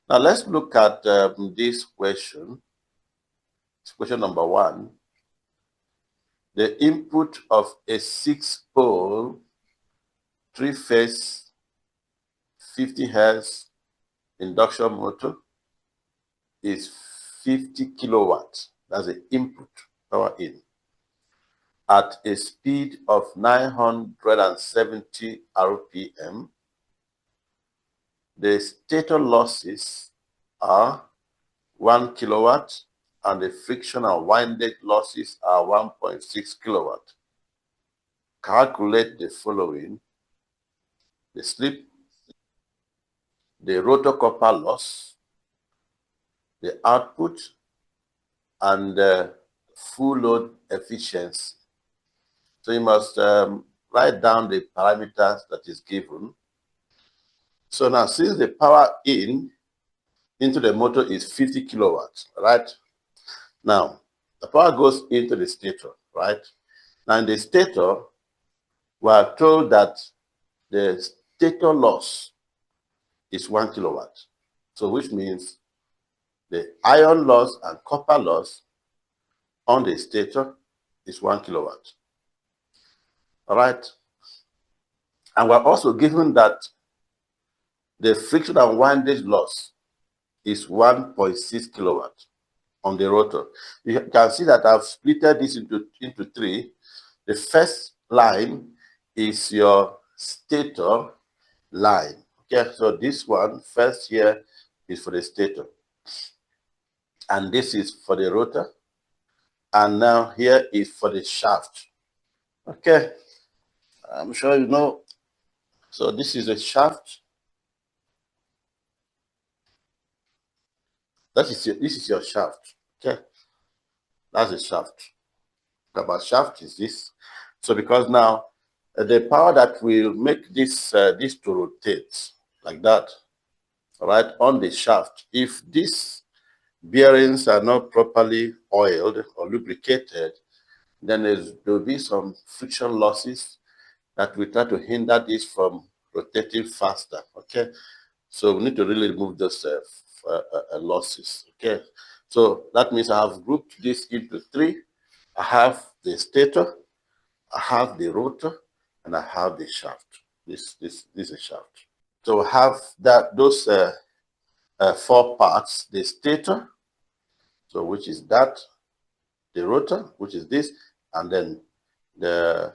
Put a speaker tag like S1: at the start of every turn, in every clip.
S1: Now let's look at this question. It's question number 1. The input of a 6-pole, 3-phase, 50 Hertz induction motor is 50 kilowatts. That's the input power in at a speed of 970 RPM. The stator losses are 1 kilowatt and the friction and windage losses are 1.6 kilowatt. Calculate the following: the slip, the rotor copper loss, the output, and the full load efficiency. So you must write down the parameters that is given. So now, since the power in into the motor is 50 kilowatts, right? Now, the power goes into the stator, right? Now, in the stator, we are told that the stator loss is 1 kilowatt. So which means the iron loss and copper loss on the stator is 1 kilowatt. All right. And we're also given that the friction and windage loss is 1.6 kilowatt on the rotor. You can see that I've split this into 3. The first line is your stator line. Okay, so this one first here is for the stator, and this is for the rotor, and now here is for the shaft. Okay, I'm sure you know. So this is a shaft. This is your shaft. Okay, that's a shaft. About shaft is this. So because now the power that will make this this to rotate like that, all right, on the shaft, if these bearings are not properly oiled or lubricated, then there will be some friction losses that will try to hinder this from rotating faster. Okay, so we need to really remove those losses. Okay, so that means I have grouped this into 3. I have the stator, I have the rotor, and I have the shaft. This is a shaft. So I have those 4 parts: the stator, so which is that, the rotor, which is this, and then the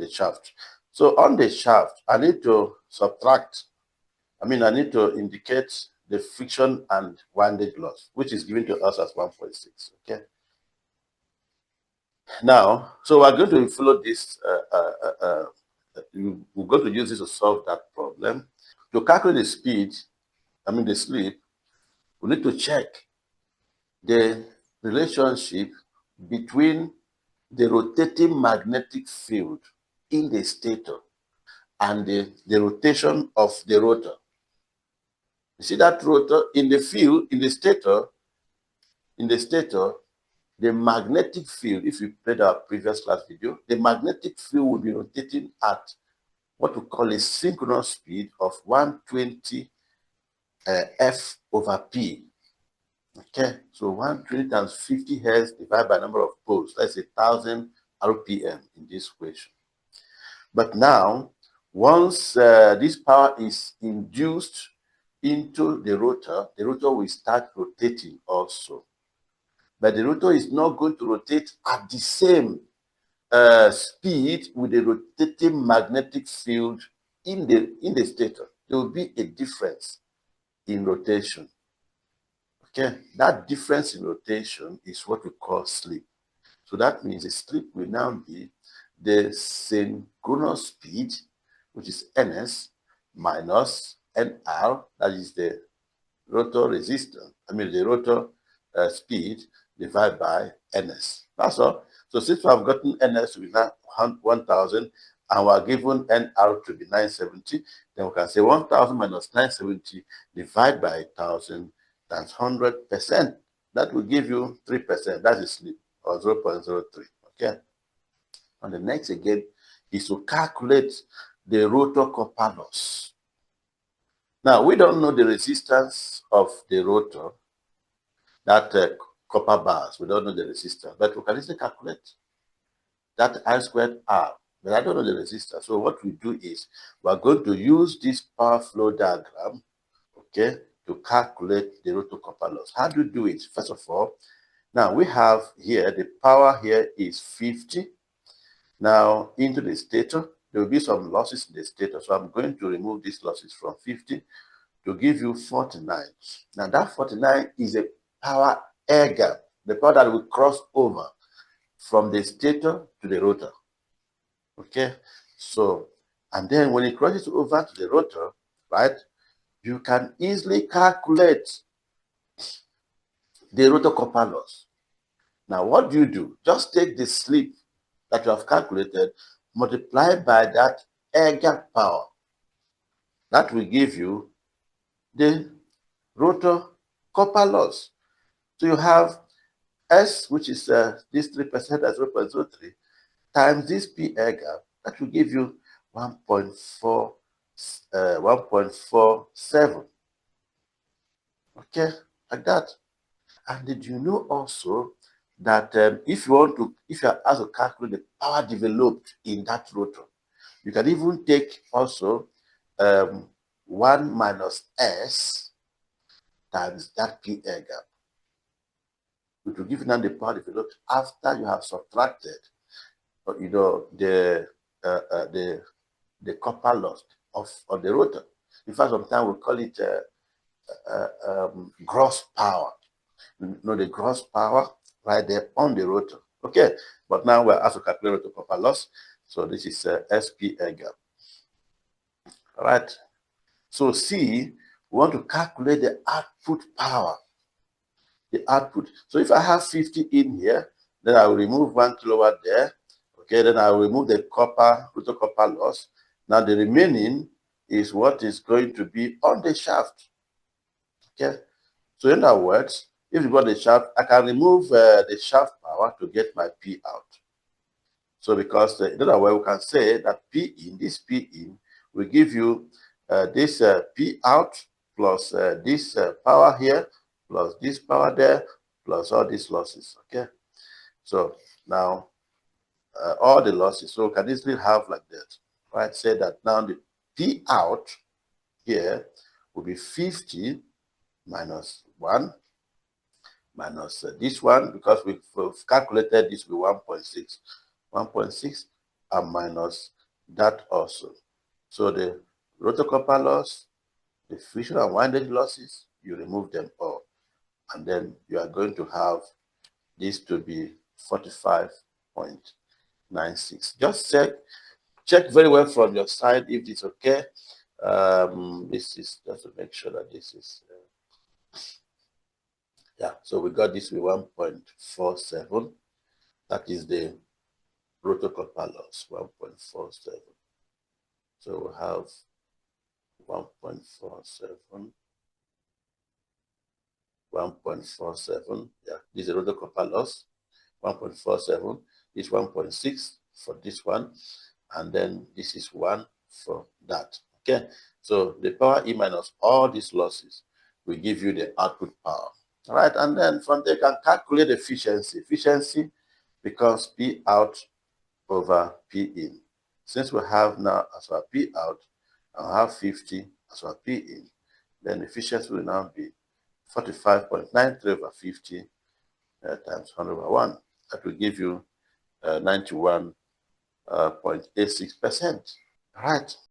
S1: shaft. So on the shaft, I need to I need to indicate the friction and windage loss, which is given to us as 1.6. Okay. Now, so we're going to follow this. We're going to use this to solve that problem. To calculate the speed, the slip, we need to check the relationship between the rotating magnetic field in the stator and the rotation of the rotor. You see that rotor in the field, in the stator, the magnetic field, if you played our previous class video, the magnetic field will be rotating at what we call a synchronous speed of 120 F over P. Okay, so 120 times 50 Hertz divided by number of poles. That's 1,000 RPM in this equation. But now, once this power is induced into the rotor will start rotating also. But the rotor is not going to rotate at the same speed with the rotating magnetic field in the stator. There will be a difference in rotation. Okay, that difference in rotation is what we call slip. So that means the slip will now be the synchronous speed, which is ns, minus nr, that is the rotor resistance, the rotor speed divided by ns. That's all. So since we have gotten ns to be 1,000 and we are given nr to be 970, then we can say 1,000 minus 970 divided by 1,000 times 100%. That will give you 3%. That is slip, or 0.03. Okay. And the next again is to calculate the rotor copper loss. Now, we don't know the resistance of the rotor, that copper bars. We don't know the resistance, but we can easily calculate that I squared R. But I don't know the resistance. So what we do is we're going to use this power flow diagram, okay, to calculate the rotor copper loss. How do you do it? First of all, now we have here, the power here is 50. Now into the stator, there will be some losses in the stator. So I'm going to remove these losses from 50 to give you 49. Now that 49 is a power air gap, the power that will cross over from the stator to the rotor. Okay, so, and then when it crosses over to the rotor, right, you can easily calculate the rotor copper loss. Now, what do? Just take the slip that you have calculated, multiply by that air gap power. That will give you the rotor copper loss. So you have S, which is this 3% as 0.03, times this P air gap, that will give you 1.47. Okay, like that. And did you know also that if you are asked to calculate the power developed in that rotor, you can even take also 1 minus S times that P air gap, which will give you now the power developed after you have subtracted, the copper loss of the rotor. In fact, sometimes we call it gross power. You know, the gross power right there on the rotor. Okay, but now we're asked to calculate rotor copper loss. So this is SP air gap. All right. So C, we want to calculate the output power. The output. So if I have 50 in here, then I will remove 1 kilowatt there. Okay, then I will remove the rotor copper loss. Now the remaining is what is going to be on the shaft. Okay, so in other words, if you got the shaft, I can remove the shaft power to get my P out. So because in other words, we can say that P in, this P in will give you this P out plus this power here, plus this power there, plus all these losses. Okay, so now all the losses. So we can easily have like that, right? Say that now the P out here will be 50 minus 1 minus this one, because we've calculated this with 1.6. 1.6 and minus that also. So the rotor copper loss, the friction and windage losses, you remove them all. And then you are going to have this to be 45.96. Just check very well from your side if it's okay. This is just to make sure that this is yeah, so we got this with 1.47. That is the rotor copper loss, 1.47. So we have 1.47. 1.47. Yeah, this is the rotor copper loss. 1.47 is 1.6 for this one, and then this is 1 for that. Okay, so the power E minus all these losses will give you the output power. All right, and then from there you can calculate efficiency. Efficiency becomes P out over P in. Since we have now as our P out, I'll have 50 as our P in, then efficiency will now be 45.93 over 50 times 100 over 1. That will give you 91.86%. All right.